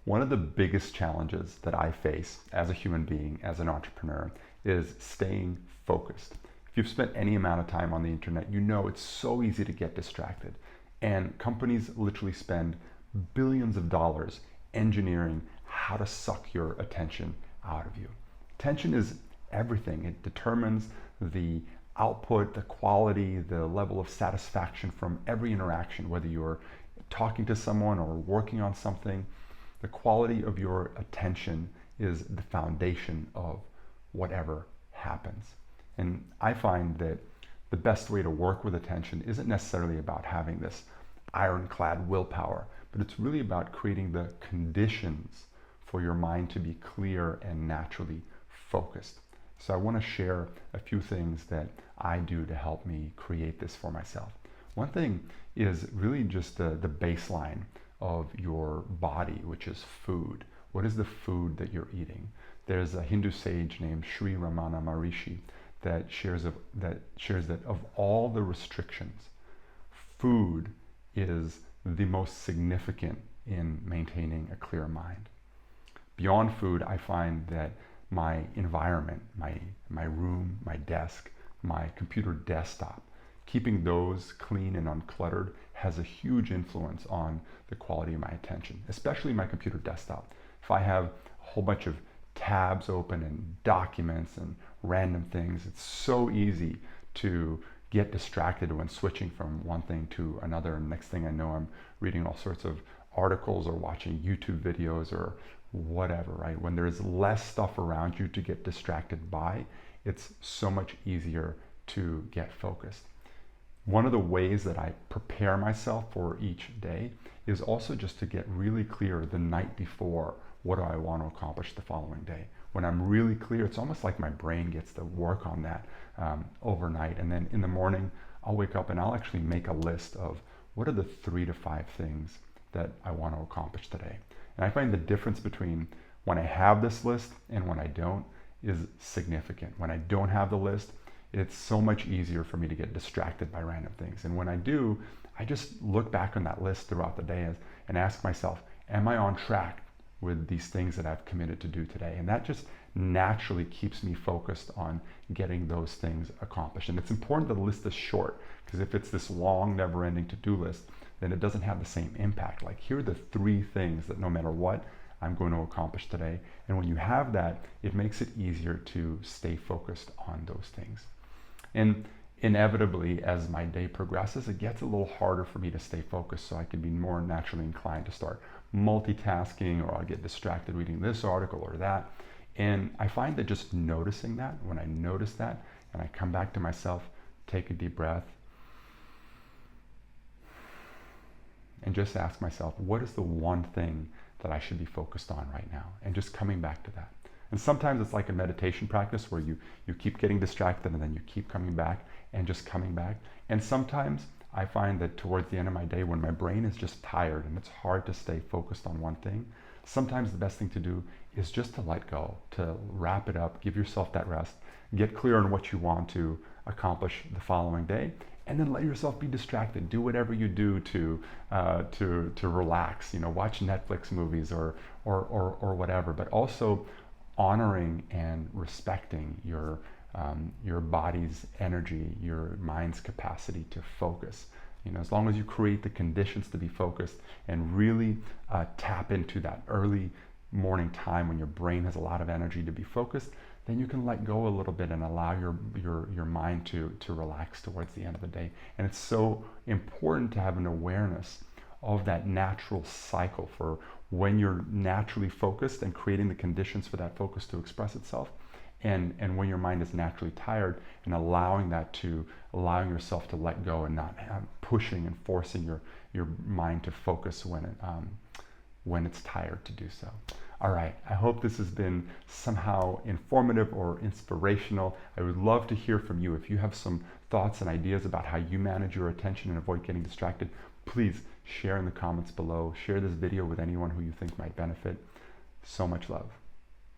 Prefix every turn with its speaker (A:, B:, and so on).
A: One of the biggest challenges that I face as a human being, as an entrepreneur, is staying focused. If you've spent any amount of time on the internet, you know it's so easy to get distracted. And companies literally spend billions of dollars engineering how to suck your attention out of you. Attention is everything. It determines the output, the quality, the level of satisfaction from every interaction, whether you're talking to someone or working on something. The quality of your attention is the foundation of whatever happens. And I find that the best way to work with attention isn't necessarily about having this ironclad willpower, but it's really about creating the conditions for your mind to be clear and naturally focused. So I want to share a few things that I do to help me create this for myself. One thing is really just the baseline of your body, which is food. What is the food that you're eating? There's a Hindu sage named Sri Ramana Maharishi that shares that of all the restrictions, food is the most significant in maintaining a clear mind. Beyond food, I find that my environment, my room, my desk, my computer desktop, keeping those clean and uncluttered has a huge influence on the quality of my attention, especially my computer desktop. If I have a whole bunch of tabs open and documents and random things, it's so easy to get distracted when switching from one thing to another. And next thing I know, I'm reading all sorts of articles or watching YouTube videos or whatever, right? When there's less stuff around you to get distracted by, it's so much easier to get focused. One of the ways that I prepare myself for each day is also just to get really clear the night before, what do I want to accomplish the following day? When I'm really clear, it's almost like my brain gets to work on that overnight. And then in the morning, I'll wake up and I'll actually make a list of what are the 3 to 5 things that I want to accomplish today. And I find the difference between when I have this list and when I don't is significant. When I don't have the list, it's so much easier for me to get distracted by random things. And when I do, I just look back on that list throughout the day and ask myself, am I on track with these things that I've committed to do today? And that just naturally keeps me focused on getting those things accomplished. And it's important that the list is short, because if it's this long, never-ending to-do list, then it doesn't have the same impact. Like, here are the 3 things that no matter what, I'm going to accomplish today. And when you have that, it makes it easier to stay focused on those things. And inevitably, as my day progresses, it gets a little harder for me to stay focused, so I can be more naturally inclined to start multitasking, or I'll get distracted reading this article or that. And I find that just noticing that, when I notice that and I come back to myself, take a deep breath, and just ask myself, what is the one thing that I should be focused on right now? And just coming back to that. And sometimes it's like a meditation practice where you keep getting distracted and then you keep coming back and just coming back. And sometimes I find that towards the end of my day, when my brain is just tired and it's hard to stay focused on one thing, sometimes the best thing to do is just to let go, to wrap it up, give yourself that rest, get clear on what you want to accomplish the following day, and then let yourself be distracted. Do whatever you do to relax. Watch Netflix movies or whatever. But also honoring and respecting your body's energy, your mind's capacity to focus. As long as you create the conditions to be focused and really tap into that early morning time when your brain has a lot of energy to be focused, then you can let go a little bit and allow your mind to relax towards the end of the day. And it's so important to have an awareness of that natural cycle for when you're naturally focused and creating the conditions for that focus to express itself, and when your mind is naturally tired, and allowing yourself to let go and not pushing and forcing your mind to focus when it's tired to do so. All right, I hope this has been somehow informative or inspirational. I would love to hear from you. If you have some thoughts and ideas about how you manage your attention and avoid getting distracted, please share in the comments below. Share this video with anyone who you think might benefit. So much love.